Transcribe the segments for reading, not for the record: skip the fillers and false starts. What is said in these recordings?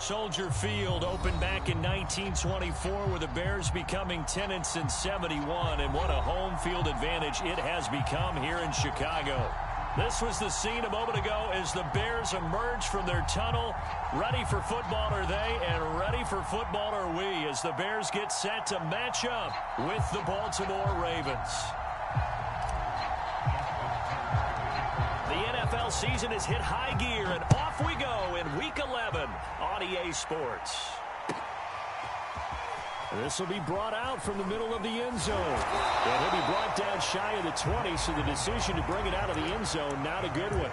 Soldier Field opened back in 1924 with the Bears becoming tenants in 71, and what a home field advantage it has become here in Chicago. This was the scene a moment ago as the Bears emerge from their tunnel. Ready for football are they, and ready for football are we as the Bears get set to match up with the Baltimore Ravens. The NFL season has hit high gear, and off we go in Week 11 on EA Sports. This will be brought out from the middle of the end zone. And he'll be brought down shy of the 20, so the decision to bring it out of the end zone, not a good one.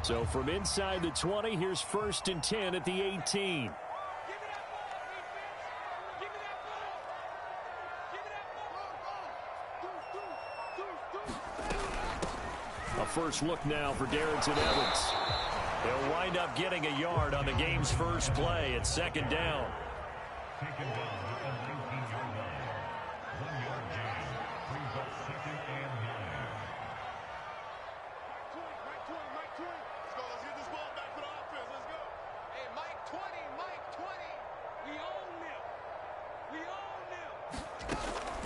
So from inside the 20, here's 1st and 10 at the 18. A first look now for Darrington Evans. He'll wind up getting a yard on the game's first play at 2nd down.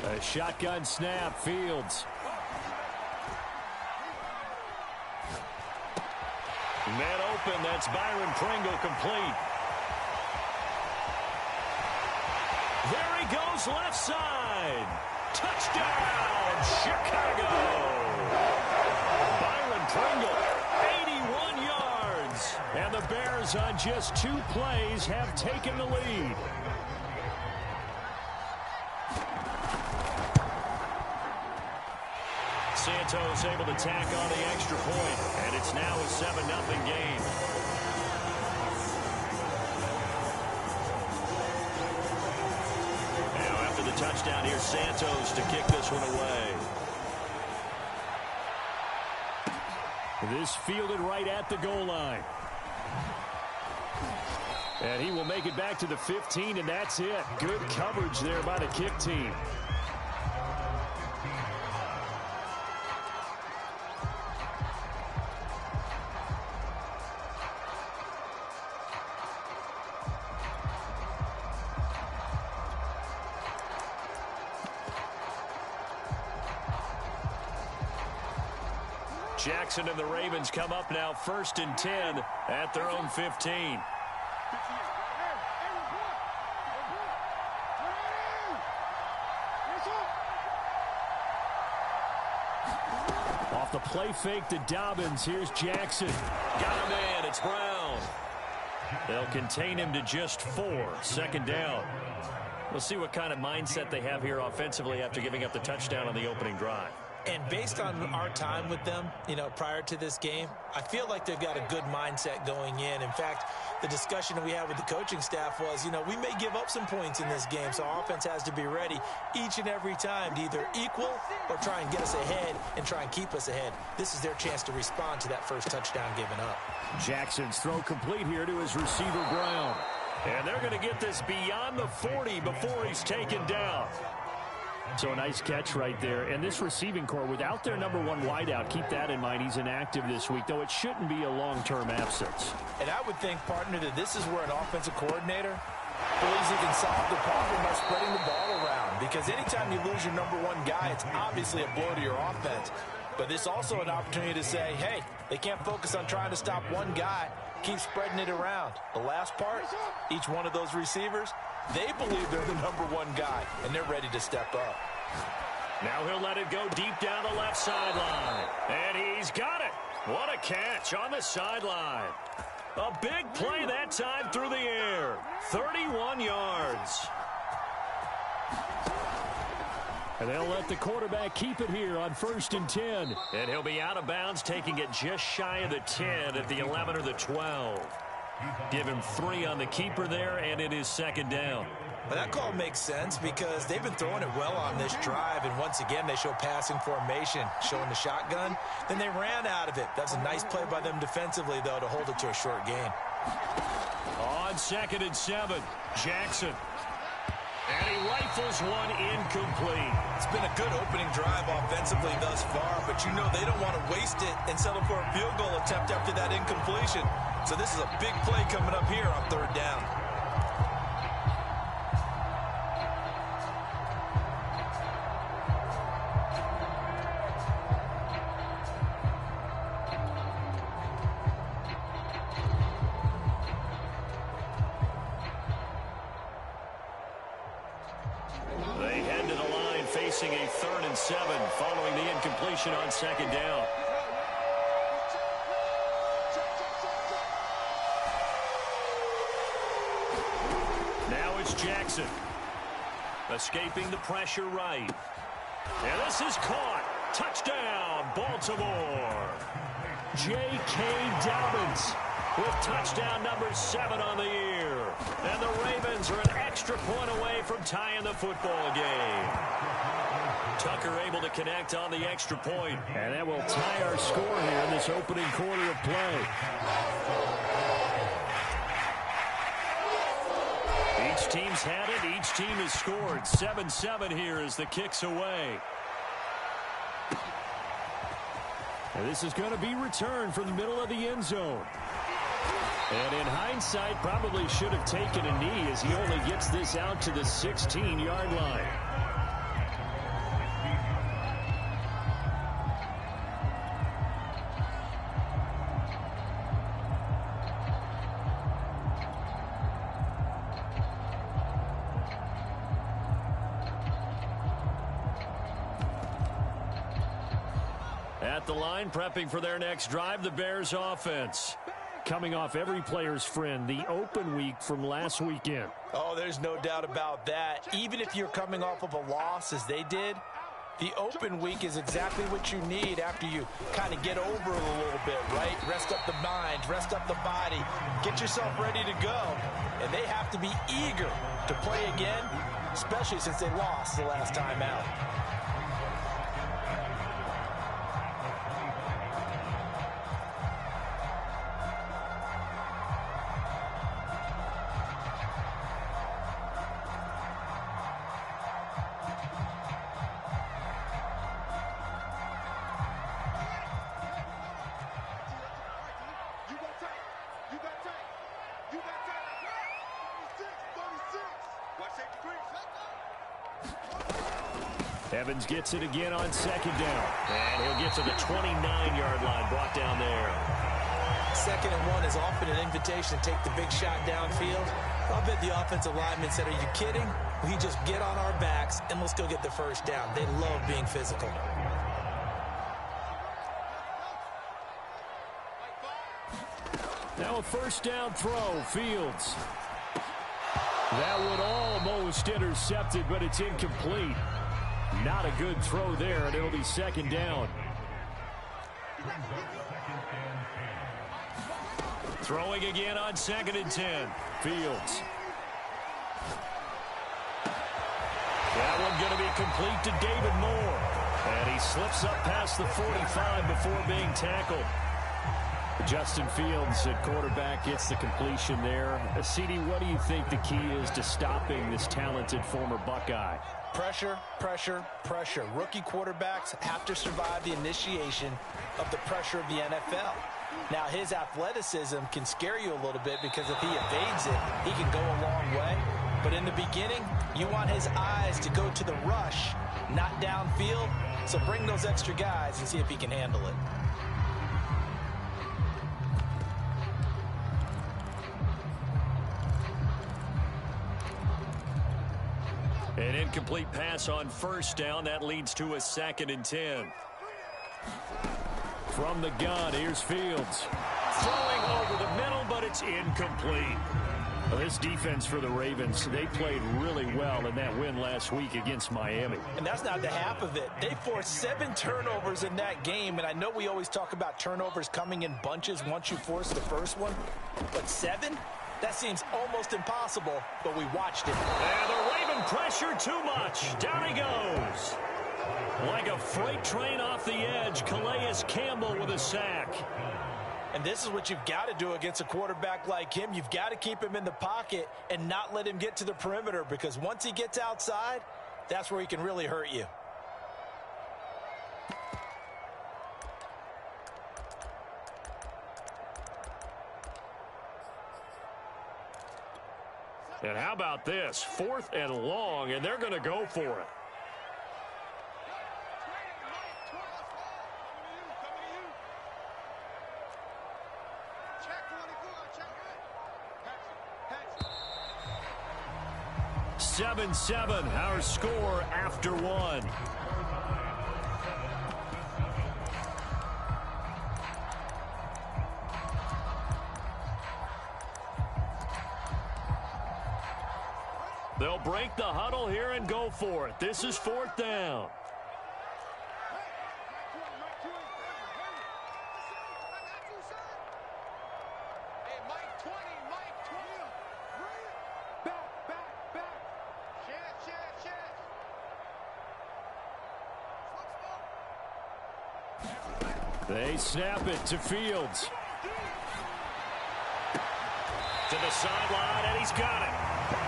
A shotgun snap, Fields. Man open, that's Byron Pringle complete. There he goes, left side. Touchdown, Chicago. Byron Pringle, 81 yards. And the Bears on just 2 plays have taken the lead. Santos able to tack on the extra point, and it's now a 7-0 game. Now after the touchdown, here's Santos to kick this one away. This fielded right at the goal line. And he will make it back to the 15, and that's it. Good coverage there by the kick team. Jackson and the Ravens come up now 1st and 10 at their own 15. Off the play fake to Dobbins. Here's Jackson. Got him in. It's Brown. They'll contain him to just 4. 2nd down. We'll see what kind of mindset they have here offensively after giving up the touchdown on the opening drive. And based on our time with them, prior to this game, I feel like they've got a good mindset going in. In fact, the discussion that we had with the coaching staff was, we may give up some points in this game, so our offense has to be ready each and every time to either equal or try and get us ahead and try and keep us ahead. This is their chance to respond to that first touchdown given up. Jackson's throw complete here to his receiver, Brown. And they're going to get this beyond the 40 before he's taken down. So a nice catch right there. And this receiving core, without their number 1 wideout, keep that in mind. He's inactive this week, though it shouldn't be a long-term absence. And I would think, partner, that this is where an offensive coordinator believes he can solve the problem by spreading the ball around. Because anytime you lose your number 1 guy, it's obviously a blow to your offense. But it's also an opportunity to say, hey, they can't focus on trying to stop one guy. Keep spreading it around. The last part, each one of those receivers, they believe they're the number 1 guy, and they're ready to step up. Now he'll let it go deep down the left sideline. And he's got it. What a catch on the sideline. A big play that time through the air. 31 yards. And they'll let the quarterback keep it here on 1st and 10. And he'll be out of bounds, taking it just shy of the 10 at the 11 or the 12. Give him 3 on the keeper there, and it is second down. But that call makes sense because they've been throwing it well on this drive, and once again they show passing formation, showing the shotgun. Then they ran out of it. That's a nice play by them defensively, though, to hold it to a short gain. On 2nd and 7, Jackson. And he rifles one incomplete. It's been a good opening drive offensively thus far, but you know they don't want to waste it and settle for a field goal attempt after that incompletion. So this is a big play coming up here on 3rd down. They head to the line facing a 3rd and 7 following the incompletion on 2nd down. Now it's Jackson. Escaping the pressure right. And this is caught. Touchdown, Baltimore. J.K. Dobbins with touchdown number 7 on the year. And the Ravens are an extra point away from tying the football game. Tucker able to connect on the extra point. And that will tie our score here in this opening quarter of play. Each team's had it. Each team has scored. 7-7 here as the kick's away. And this is going to be returned from the middle of the end zone. And in hindsight, probably should have taken a knee as he only gets this out to the 16-yard line. At the line, prepping for their next drive, the Bears offense. Coming off every player's friend, the open week from last weekend. Oh, there's no doubt about that. Even if you're coming off of a loss as they did, the open week is exactly what you need after you kind of get over it a little bit, right? Rest up the mind, rest up the body, get yourself ready to go. And they have to be eager to play again, especially since they lost the last time out. Evans gets it again on 2nd down. And he'll get to the 29-yard line, brought down there. 2nd and 1 is often an invitation to take the big shot downfield. I'll bet the offensive lineman said, are you kidding? We just get on our backs and let's go get the first down. They love being physical. Now a 1st down throw, Fields. That would almost intercept it, but it's incomplete. Not a good throw there, and it'll be 2nd down. Throwing again on 2nd and 10. Fields. That one going to be complete to David Moore. And he slips up past the 45 before being tackled. Justin Fields at quarterback gets the completion there. CD, what do you think the key is to stopping this talented former Buckeye? Pressure, pressure, pressure. Rookie quarterbacks have to survive the initiation of the pressure of the NFL. Now, his athleticism can scare you a little bit because if he evades it, he can go a long way. But in the beginning, you want his eyes to go to the rush, not downfield. So bring those extra guys and see if he can handle it. An incomplete pass on 1st down. That leads to a 2nd and 10. From the gun, here's Fields. Throwing over the middle, but it's incomplete. Well, this defense for the Ravens, they played really well in that win last week against Miami. And that's not the half of it. They forced 7 turnovers in that game, and I know we always talk about turnovers coming in bunches once you force the first one, but 7? That seems almost impossible, but we watched it. And the Raven pressure too much. Down he goes. Like a freight train off the edge, Calais Campbell with a sack. And this is what you've got to do against a quarterback like him. You've got to keep him in the pocket and not let him get to the perimeter, because once he gets outside, that's where he can really hurt you. And how about this? 4th and long, and they're going to go for it. Seven, our score after 1. They'll break the huddle here and go for it. This is 4th down. They snap it to Fields. To the sideline, and he's got it.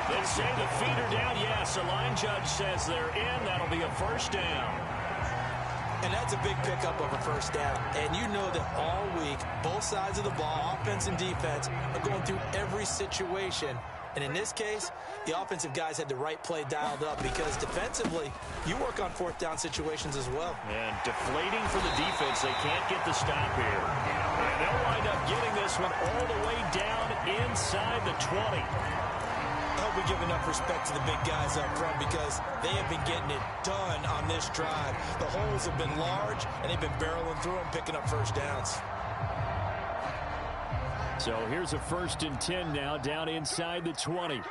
They say the feet are down. Yes, the line judge says they're in. That'll be a first down. And that's a big pickup of a first down. And you know that all week, both sides of the ball, offense and defense, are going through every situation. And in this case, the offensive guys had the right play dialed up, because defensively, you work on 4th down situations as well. And deflating for the defense. They can't get the stop here. And they'll wind up getting this one all the way down inside the 20. I hope we give enough respect to the big guys up front, because they have been getting it done on this drive. The holes have been large, and they've been barreling through them, picking up first downs. So here's a 1st and 10 now, down inside the 20.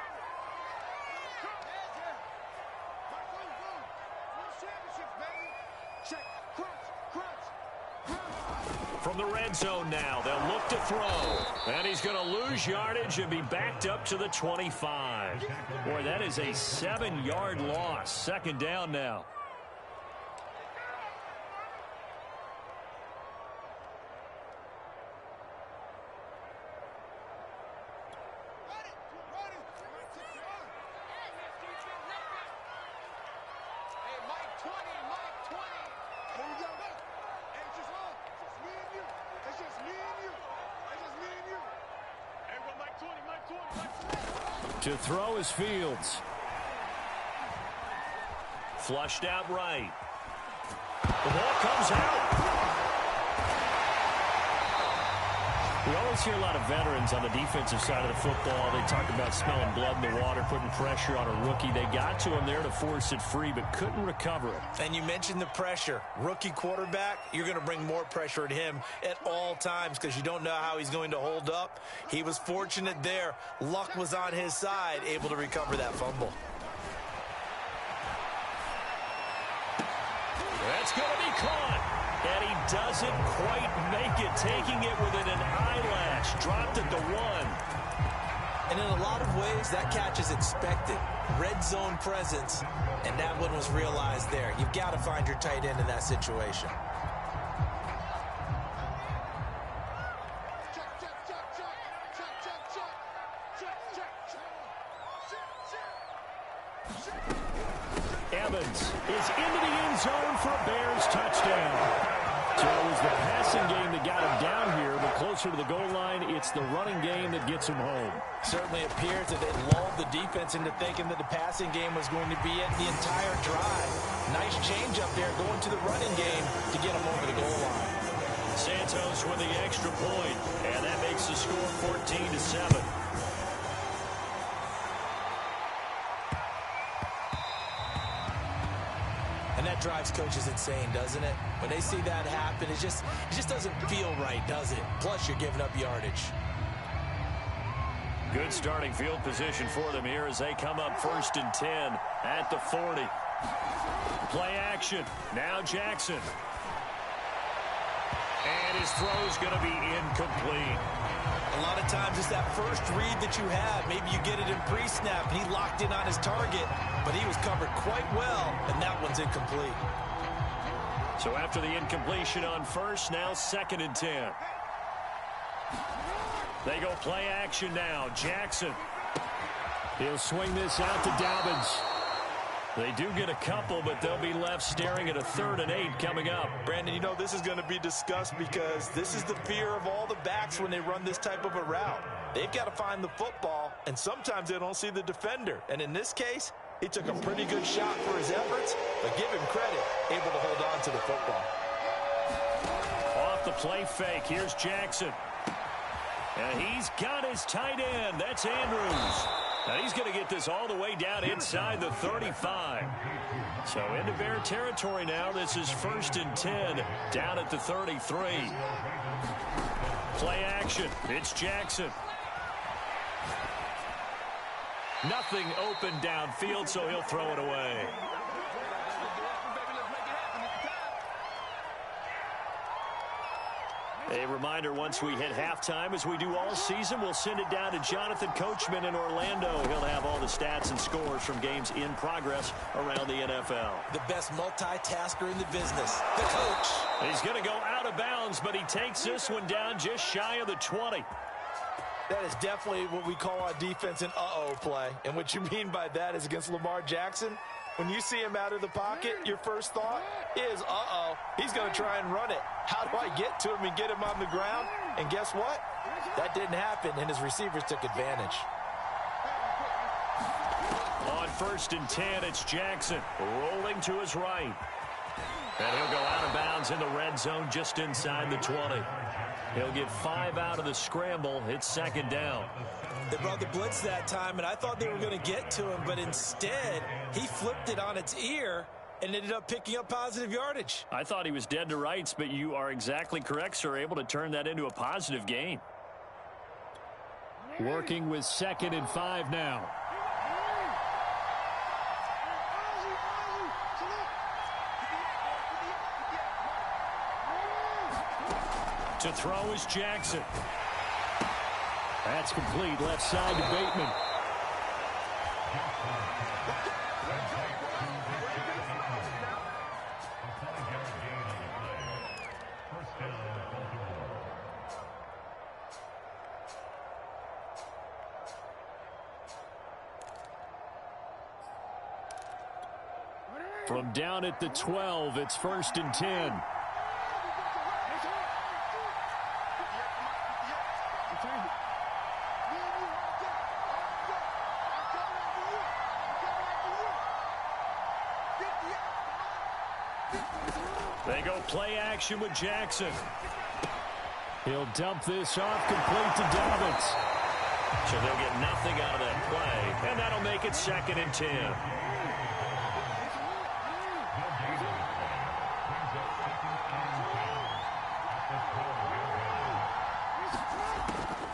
From the red zone now, they'll look to throw. And he's going to lose yardage and be backed up to the 25. Boy, that is a 7-yard loss. 2nd down now. To throw is Fields. Flushed out right. The ball comes out. We always hear a lot of veterans on the defensive side of the football. They talk about smelling blood in the water, putting pressure on a rookie. They got to him there to force it free, but couldn't recover it. And you mentioned the pressure. Rookie quarterback, you're going to bring more pressure at him at all times, because you don't know how he's going to hold up. He was fortunate there. Luck was on his side, able to recover that fumble. That's going to be caught. And he doesn't quite make it, taking it within an eyelash. Dropped it to 1. And in a lot of ways, that catch is expected. Red zone presence, and that one was realized there. You've got to find your tight end in that situation. Evans is into the end zone for a Bears touchdown. So it was the passing game that got him down here, but closer to the goal line, it's the running game that gets him home. Certainly appears that it lulled the defense into thinking that the passing game was going to be it the entire drive. Nice change up there going to the running game to get him over the goal line. Santos with the extra point, and that makes the score 14-7. And that drives coaches insane, doesn't it? When they see that happen, it just doesn't feel right, does it? Plus, you're giving up yardage. Good starting field position for them here as they come up 1st and 10 at the 40. Play action. Now Jackson. And his throw's going to be incomplete. A lot of times it's that first read that you have. Maybe you get it in pre-snap, and he locked in on his target, but he was covered quite well, and that one's incomplete. So after the incompletion on 1st, now 2nd and 10. They go play action now. Jackson. He'll swing this out to Dobbins. They do get a couple, but they'll be left staring at a 3rd and 8 coming up. Brandon, you know this is going to be discussed because this is the fear of all the backs when they run this type of a route. They've got to find the football, and sometimes they don't see the defender. And in this case, he took a pretty good shot for his efforts, but give him credit, able to hold on to the football. Off the play fake, here's Jackson. And he's got his tight end. That's Andrews. Now he's going to get this all the way down inside the 35. So into Bear territory now. This is 1st and 10 down at the 33. Play action. It's Jackson. Nothing open downfield, so he'll throw it away. A reminder, once we hit halftime, as we do all season, we'll send it down to Jonathan Coachman in Orlando. He'll have all the stats and scores from games in progress around the NFL. The best multitasker in the business, the coach. He's going to go out of bounds, but he takes this one down just shy of the 20. That is definitely what we call on defense an uh-oh play. And what you mean by that is against Lamar Jackson, when you see him out of the pocket, your first thought is, uh-oh, he's going to try and run it. How do I get to him and get him on the ground? And guess what? That didn't happen, and his receivers took advantage. On 1st and 10, it's Jackson rolling to his right. And he'll go out of bounds in the red zone just inside the 20. He'll get 5 out of the scramble. It's 2nd down. They brought the blitz that time, and I thought they were going to get to him, but instead, he flipped it on its ear and ended up picking up positive yardage. I thought he was dead to rights, but you are exactly correct, sir, able to turn that into a positive gain. Working with 2nd and 5 now. To throw is Jackson. That's complete. Left side to Bateman. From down at the 12, it's 1st and 10. They go play action with Jackson. He'll dump this off complete to Dobbins. So they'll get nothing out of that play, and that'll make it 2nd and 10.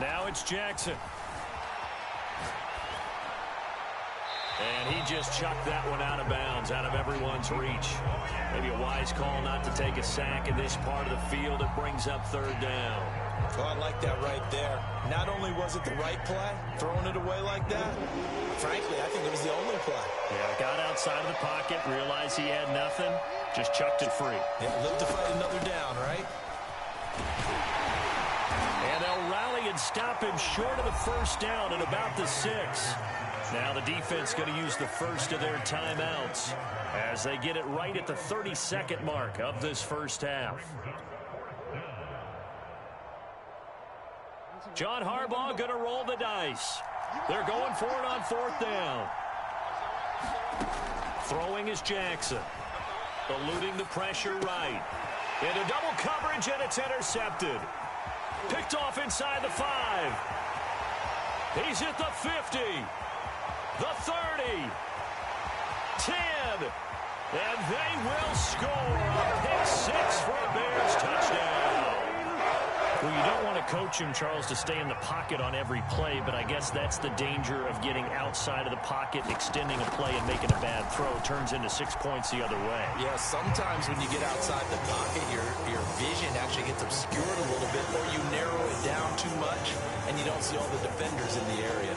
Now it's Jackson. And he just chucked that one out of bounds, out of everyone's reach. Maybe a wise call not to take a sack in this part of the field. It brings up 3rd down. Oh, I like that right there. Not only was it the right play, throwing it away like that, frankly, I think it was the only play. Yeah, got outside of the pocket, realized he had nothing, just chucked it free. Yeah, live to fight another down, right? And they'll rally and stop him short of the 1st down at about the 6. Now the defense going to use the first of their timeouts as they get it right at the 32nd mark of this first half. John Harbaugh going to roll the dice. They're going for it on 4th down. Throwing is Jackson. Eluding the pressure right. Into double coverage, and it's intercepted. Picked off inside the 5. He's at the 50. The 30, 10, and they will score a pick 6 for a Bears touchdown. Well, you don't want to coach him, Charles, to stay in the pocket on every play, but I guess that's the danger of getting outside of the pocket, extending a play, and making a bad throw. It turns into 6 points the other way. Yeah, sometimes when you get outside the pocket, your vision actually gets obscured a little bit, or you narrow it down too much, and you don't see all the defenders in the area.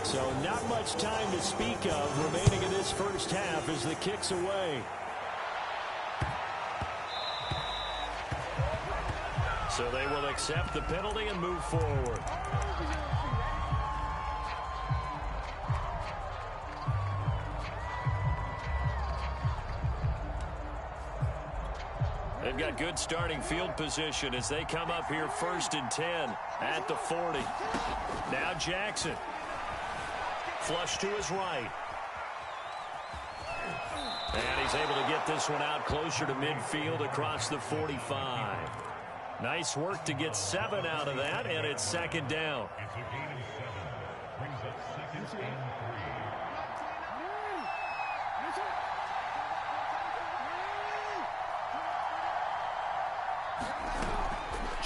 So not much time to speak of remaining in this first half as the kick's away. So they will accept the penalty and move forward. They've got good starting field position as they come up here 1st and 10 at the 40. Now Jackson. Flush to his right. And he's able to get this one out closer to midfield across the 45. Nice work to get 7 out of that, and it's 2nd down.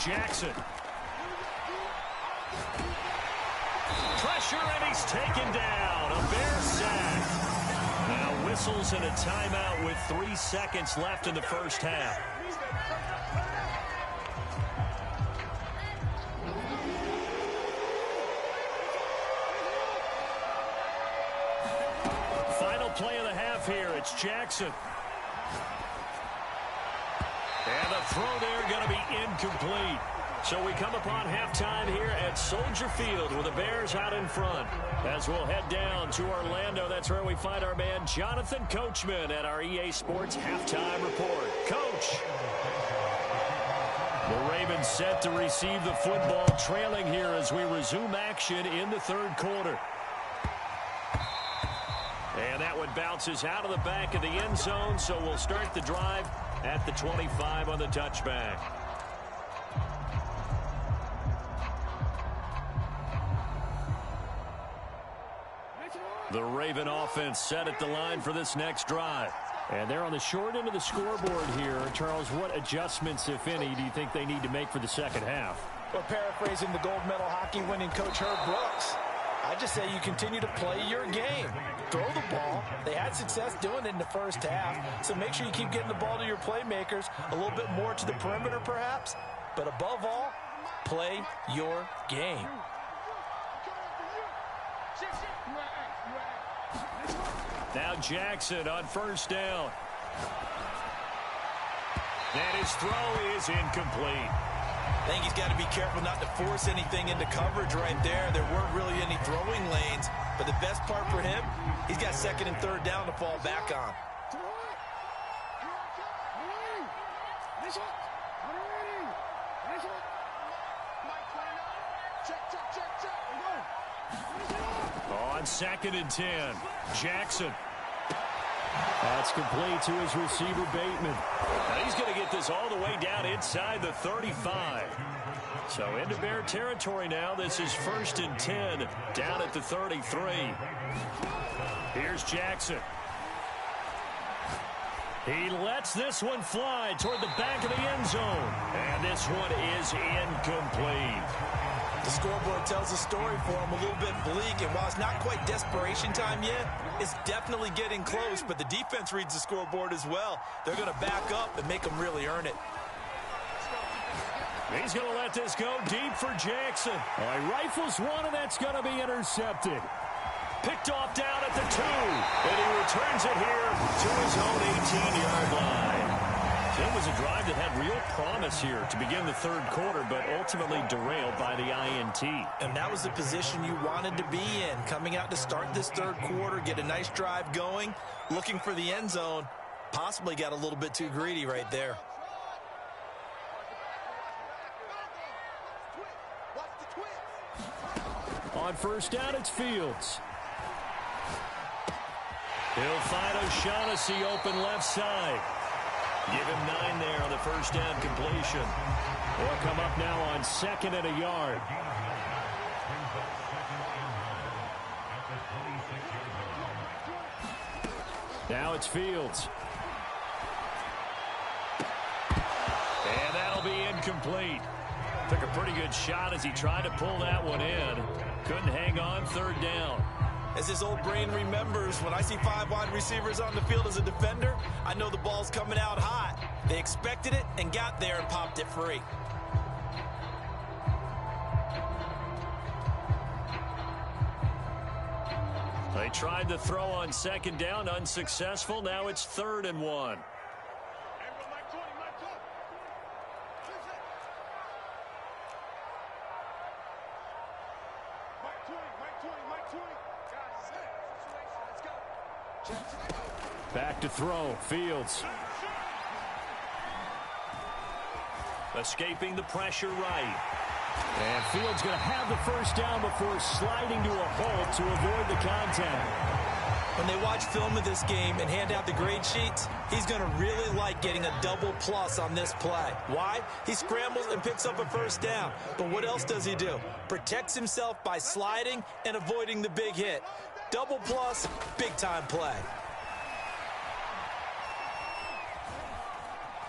Jackson. Pressure, and he's taken down. A Bear sack. Now whistles and a timeout with 3 seconds left in the first half. Final play of the half here. It's Jackson. And the throw there going to be incomplete. So we come upon halftime here at Soldier Field with the Bears out in front. As we'll head down to Orlando, that's where we find our man Jonathan Coachman at our EA Sports Halftime Report. Coach. The Ravens set to receive the football, trailing here as we resume action in the 3rd quarter. And that one bounces out of the back of the end zone, so we'll start the drive at the 25 on the touchback. The Raven offense set at the line for this next drive. And they're on the short end of the scoreboard here. Charles, what adjustments, if any, do you think they need to make for the second half? Well, paraphrasing the gold medal hockey winning coach Herb Brooks, I just say you continue to play your game. Throw the ball. They had success doing it in the first half, so make sure you keep getting the ball to your playmakers, a little bit more to the perimeter perhaps, but above all, play your game. Now Jackson on 1st down. And his throw is incomplete. I think he's got to be careful not to force anything into coverage right there. There weren't really any throwing lanes, but the best part for him, he's got 2nd and 3rd down to fall back on. On 2nd and 10, Jackson. That's complete to his receiver, Bateman. Now he's going to get this all the way down inside the 35. So into Bear territory now. This is 1st and 10 down at the 33. Here's Jackson. He lets this one fly toward the back of the end zone. And this one is incomplete. The scoreboard tells a story for him, a little bit bleak, and while it's not quite desperation time yet, it's definitely getting close, but the defense reads the scoreboard as well. They're going to back up and make them really earn it. He's going to let this go deep for Jackson. He rifles one, and that's going to be intercepted. Picked off down at the 2, and he returns it here to his own 18-yard line. It was a drive that had real promise here to begin the 3rd quarter, but ultimately derailed by the INT. And that was the position you wanted to be in, coming out to start this 3rd quarter, get a nice drive going, looking for the end zone. Possibly got a little bit too greedy right there. On 1st down, it's Fields. He'll find O'Shaughnessy open left side. Give him 9 there on the 1st down completion. They'll come up now on 2nd and a yard. Now it's Fields. incomplete. Took a pretty good shot as he tried to pull that one in. Couldn't hang on third down. As his old brain remembers, when I see 5 wide receivers on the field as a defender, I know the ball's coming out hot. They expected it and got there and popped it free. They tried to throw on second down, unsuccessful. Now it's 3rd and 1. Back to throw, Fields. Escaping the pressure right. And Fields going to have the first down before sliding to a halt to avoid the contact. When they watch film of this game and hand out the grade sheets, he's going to really like getting a double plus on this play. Why? He scrambles and picks up a first down. But what else does he do? Protects himself by sliding and avoiding the big hit. Double plus, big time play.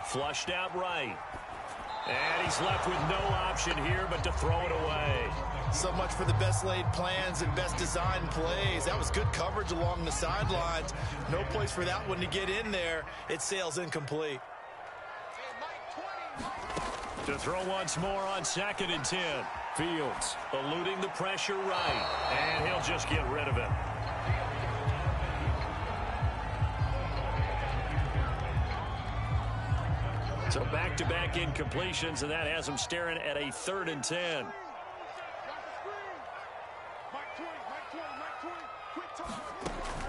Flushed out right. And he's left with no option here but to throw it away. So much for the best laid plans and best designed plays. That was good coverage along the sidelines. No place for that one to get in there. It sails incomplete. To throw once more on 2nd and 10. Fields eluding the pressure right. And he'll just get rid of it. So back-to-back incompletions, and that has him staring at a 3rd and 10.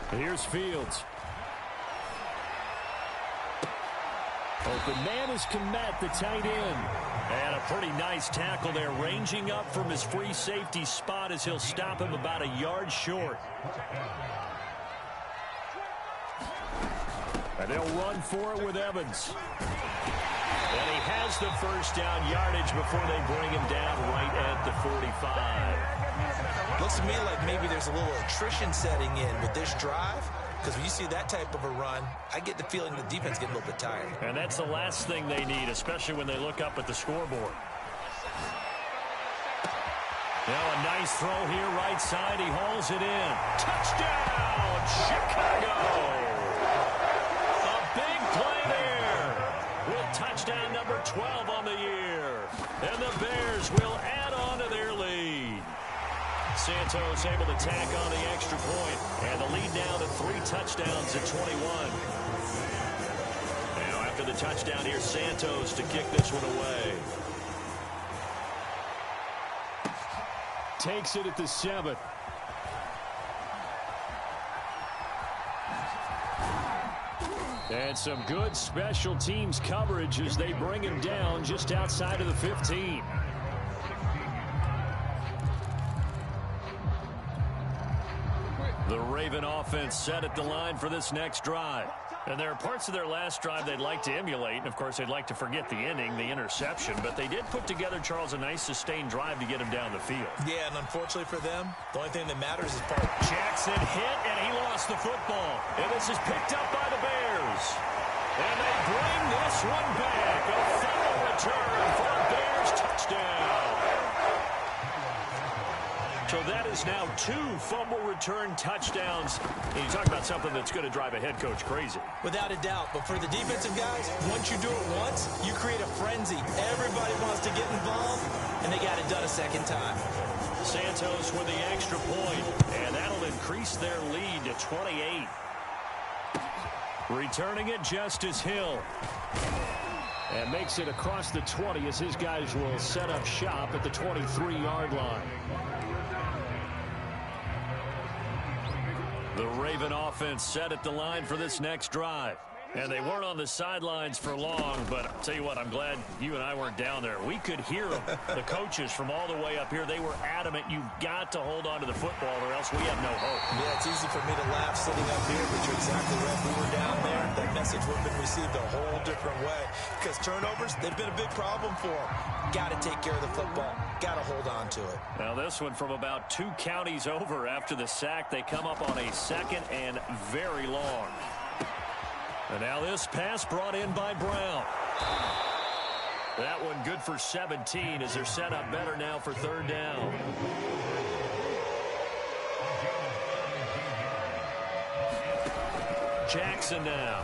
Here's Fields. Open man is Kmet, the tight end. And a pretty nice tackle there, ranging up from his free safety spot as he'll stop him about a yard short. And they'll run for it with Evans. And he has the first down yardage before they bring him down right at the 45. Looks to me like maybe there's a little attrition setting in with this drive, because when you see that type of a run, I get the feeling the defense getting a little bit tired. And that's the last thing they need, especially when they look up at the scoreboard. Now a nice throw here, right side. He hauls it in. Touchdown, Chicago! A big play there with touchdown number 12 on the year. And the Bears will add on to their lead. Santos able to tack on the extra point, and the lead now to 3 touchdowns at 21. Now after the touchdown, here's Santos to kick this one away. Takes it at the 7. And some good special teams coverage as they bring him down just outside of the 15. The Raven offense set at the line for this next drive. And there are parts of their last drive they'd like to emulate. And, of course, they'd like to forget the ending, the interception. But they did put together, Charles, a nice sustained drive to get him down the field. Yeah, and unfortunately for them, the only thing that matters is part. Jackson hit, and he lost the football. And this is picked up by the Bears. And they bring this one back. A fumble return for a Bears touchdown. So that is now 2 fumble return touchdowns. And you talk about something that's going to drive a head coach crazy. Without a doubt. But for the defensive guys, once you do it once, you create a frenzy. Everybody wants to get involved, and they got it done a second time. Santos with the extra point, and that'll increase their lead to 28. Returning it, Justice Hill. And makes it across the 20 as his guys will set up shop at the 23-yard line. The Raven offense set at the line for this next drive. And they weren't on the sidelines for long, but I'll tell you what, I'm glad you and I weren't down there. We could hear them, the coaches from all the way up here. They were adamant, you've got to hold on to the football or else we have no hope. Yeah, it's easy for me to laugh sitting up here, but you're exactly right. If we were down there, that message would have been received a whole different way. Because turnovers, they've been a big problem for them. Got to take care of the football. Got to hold on to it. Now this one from about 2 counties over after the sack. They come up on a 2nd and very long. And now this pass brought in by Brown. That one good for 17 as they're set up better now for third down. Jackson now.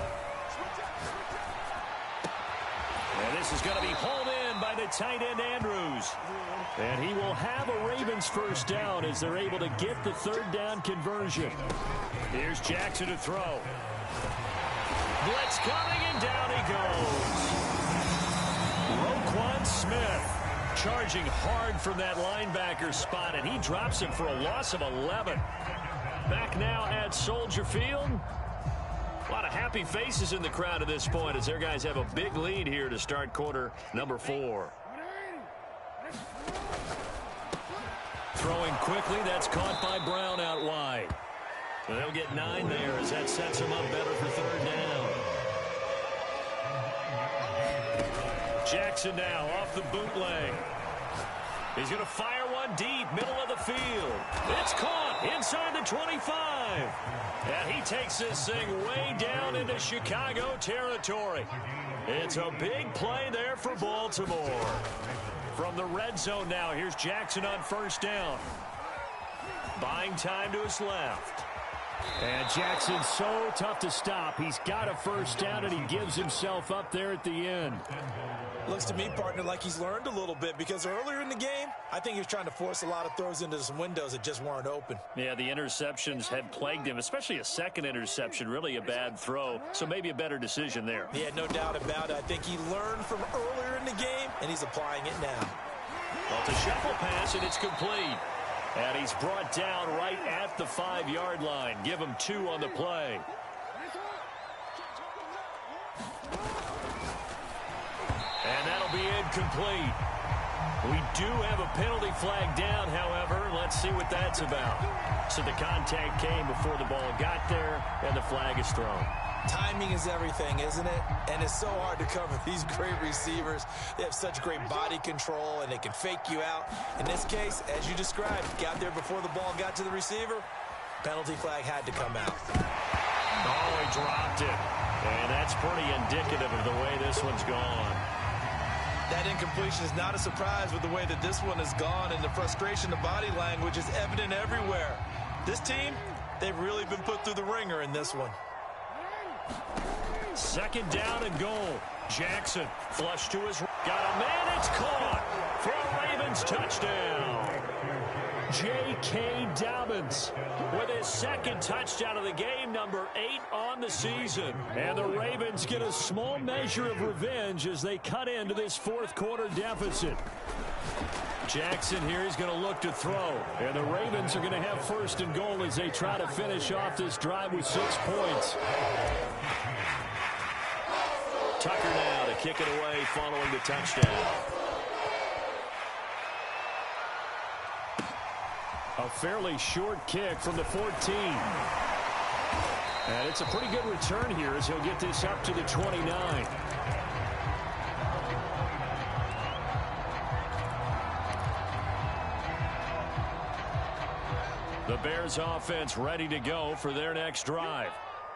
And this is going to be hauled in by the tight end Andrews. And he will have a Ravens first down as they're able to get the third down conversion. Here's Jackson to throw. Blitz coming, and down he goes. Roquan Smith charging hard from that linebacker spot, and he drops him for a loss of 11. Back now at Soldier Field. A lot of happy faces in the crowd at this point as their guys have a big lead here to start quarter number 4. Throwing quickly, that's caught by Brown out wide. They'll get 9 there as that sets them up better for third down. Jackson now off the bootleg. He's going to fire one deep, middle of the field. It's caught inside the 25. And he takes this thing way down into Chicago territory. It's a big play there for Baltimore. From the red zone now, here's Jackson on first down. Buying time to his left. And Jackson's so tough to stop. He's got a first down, and he gives himself up there at the end. Looks to me, partner, like he's learned a little bit because earlier in the game, I think he was trying to force a lot of throws into some windows that just weren't open. Yeah, the interceptions had plagued him, especially a second interception, really a bad throw, so maybe a better decision there. Yeah, no doubt about it. I think he learned from earlier in the game, and he's applying it now. Well, it's a shuffle pass, and it's complete. And he's brought down right at the 5-yard line. Give him 2 on the play. And that'll be incomplete. We do have a penalty flag down, however. Let's see what that's about. So the contact came before the ball got there, and the flag is thrown. Timing is everything, isn't it? And it's so hard to cover these great receivers. They have such great body control, and they can fake you out. In this case, as you described, got there before the ball got to the receiver. Penalty flag had to come out. Oh, he dropped it. And that's pretty indicative of the way this one's gone. That incompletion is not a surprise with the way that this one has gone, and the frustration, the body language is evident everywhere. This team, they've really been put through the ringer in this one. Second down and goal. Jackson flush to his right. Got a man. It's caught for a Ravens touchdown. J.K. Dobbins with his second touchdown of the game, number 8 on the season. And the Ravens get a small measure of revenge as they cut into this fourth quarter deficit. Jackson here is going to look to throw. And the Ravens are going to have first and goal as they try to finish off this drive with 6 points. Tucker now to kick it away following the touchdown. A fairly short kick from the 14. And it's a pretty good return here as he'll get this up to the 29. The Bears offense ready to go for their next drive.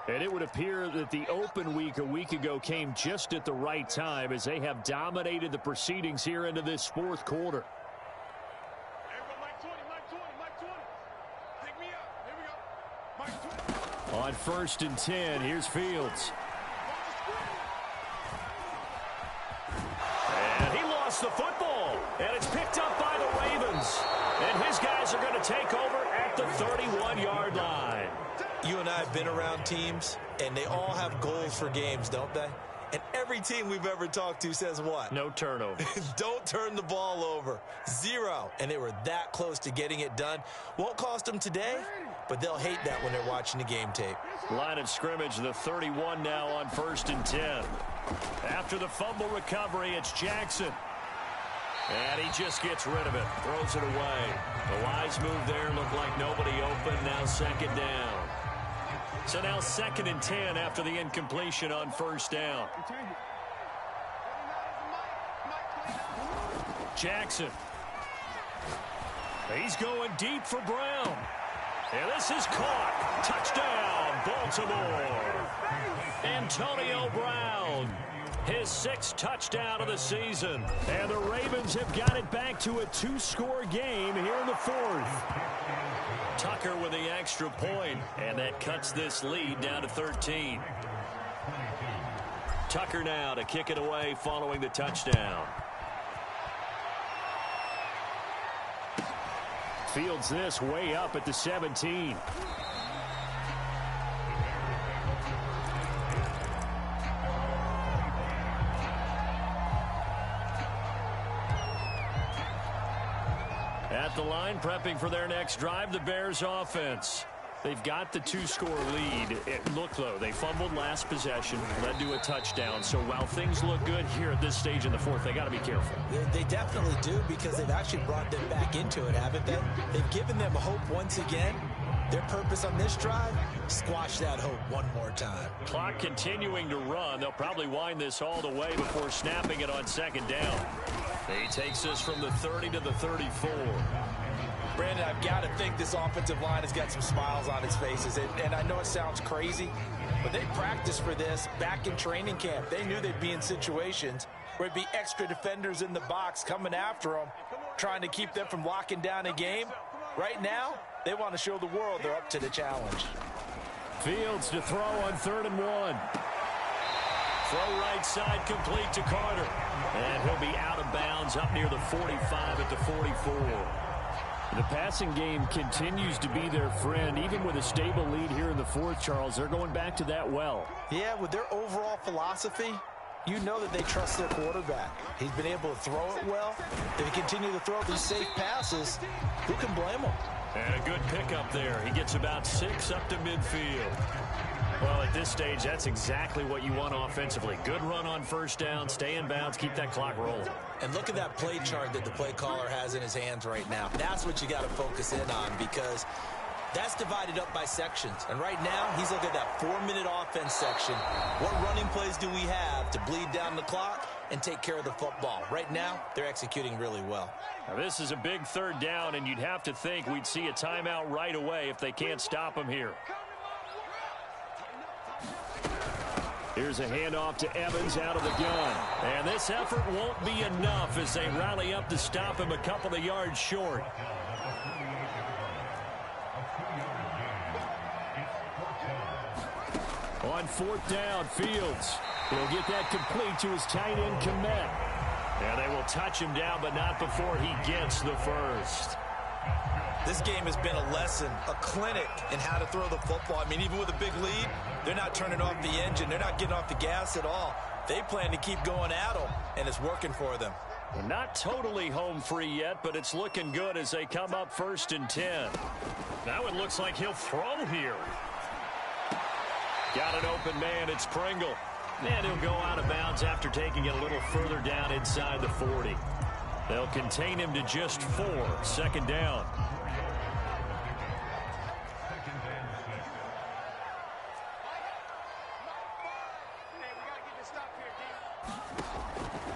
And it would appear that the open week a week ago came just at the right time as they have dominated the proceedings here into this fourth quarter. On 1st and 10, here's Fields. And he lost the football. And it's picked up by the Ravens. And his guys are going to take over at the 31-yard line. You and I have been around teams, and they all have goals for games, don't they? And every team we've ever talked to says what? No turnovers. Don't turn the ball over. 0. And they were that close to getting it done. Won't cost them today, but they'll hate that when they're watching the game tape. Line of scrimmage, the 31 now on 1st and 10. After the fumble recovery, it's Jackson. And he just gets rid of it, throws it away. The wise move there, looked like nobody open, now second down. So now 2nd and 10 after the incompletion on 1st down. Jackson. He's going deep for Brown. And this is caught. Touchdown, Baltimore, Antonio Brown. His 6th touchdown of the season. And the Ravens have got it back to a 2-score game here in the 4th. Tucker with the extra point, and that cuts this lead down to 13. Tucker now to kick it away following the touchdown. Fields this way up at the 17. At the line, prepping for their next drive, the Bears offense. They've got the 2-score lead. Look, though, they fumbled last possession, led to a touchdown. So while things look good here at this stage in the 4th, they got to be careful. They definitely do, because they've actually brought them back into it, haven't they? They've given them hope once again. Their purpose on this drive, squash that hope one more time. Clock continuing to run. They'll probably wind this all the way before snapping it on 2nd down. He takes us from the 30 to the 34. Brandon, I've got to think this offensive line has got some smiles on its faces. And I know it sounds crazy, but they practiced for this back in training camp. They knew they'd be in situations where it'd be extra defenders in the box coming after them, trying to keep them from locking down a game. Right now, they want to show the world they're up to the challenge. Fields to throw on 3rd and 1. Throw right side complete to Carter. And he'll be out of bounds up near the 45 at the 44. The passing game continues to be their friend. Even with a stable lead here in the 4th, Charles, they're going back to that well. Yeah, with their overall philosophy, you know that they trust their quarterback. He's been able to throw it well. If he continue to throw these safe passes, who can blame him? And a good pickup there. He gets about 6 up to midfield. Well, at this stage, that's exactly what you want offensively. Good run on 1st down, stay in bounds, keep that clock rolling. And look at that play chart that the play caller has in his hands right now. That's what you got to focus in on, because that's divided up by sections. And right now, he's looking at that 4-minute offense section. What running plays do we have to bleed down the clock and take care of the football? Right now, they're executing really well. Now, this is a big 3rd down, and you'd have to think we'd see a timeout right away if they can't stop him here. Here's a handoff to Evans out of the gun. And this effort won't be enough as they rally up to stop him a couple of yards short. On 4th down, Fields will get that complete to his tight end, Kmet. And they will touch him down, but not before he gets the 1st. This game has been a lesson, a clinic in how to throw the football. I mean, even with a big lead, they're not turning off the engine. They're not getting off the gas at all. They plan to keep going at them, and it's working for them. They're not totally home free yet, but it's looking good as they come up 1st and 10. Now it looks like he'll throw here. Got an open man. It's Pringle. And he'll go out of bounds after taking it a little further down inside the 40. They'll contain him to just 4. 2nd down.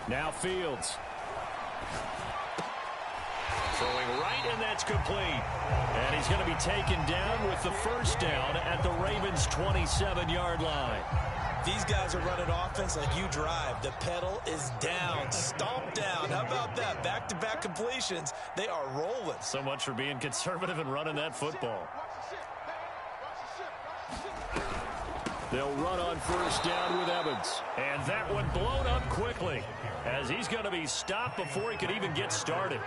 Now Fields. Throwing right, and that's complete. And he's going to be taken down with the 1st down at the Ravens' 27-yard line. These guys are running offense like you drive. The pedal is down, stomp down. How about that? Back-to-back completions. They are rolling. So much for being conservative and running that football. They'll run on 1st down with Evans. And that one blown up quickly as he's going to be stopped before he could even get started.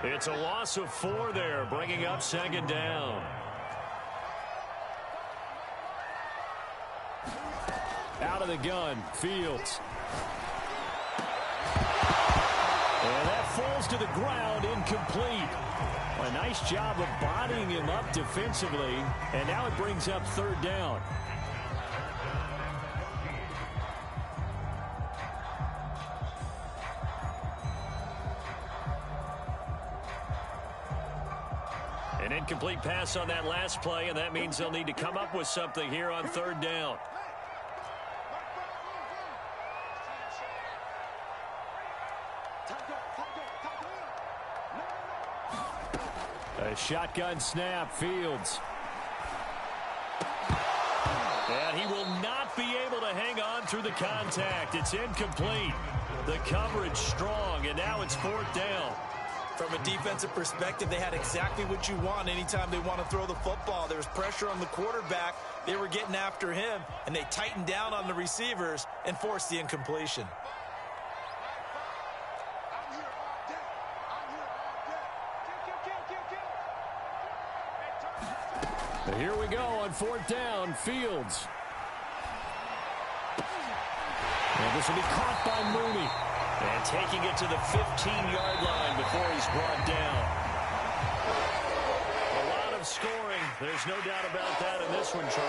It's a loss of 4 there, bringing up 2nd down. Out of the gun, Fields. And that falls to the ground, incomplete. A nice job of bodying him up defensively, and now it brings up 3rd down. An incomplete pass on that last play, and that means they'll need to come up with something here on 3rd down. A shotgun snap, Fields. through the contact. It's incomplete. The coverage strong, and now it's 4th down. From a defensive perspective, they had exactly what you want anytime they want to throw the football. There was pressure on the quarterback. They were getting after him, and they tightened down on the receivers and forced the incompletion. Here we go on 4th down. Fields. And this will be caught by Mooney. And taking it to the 15-yard line before he's brought down. A lot of scoring. There's no doubt about that in this one, Charles.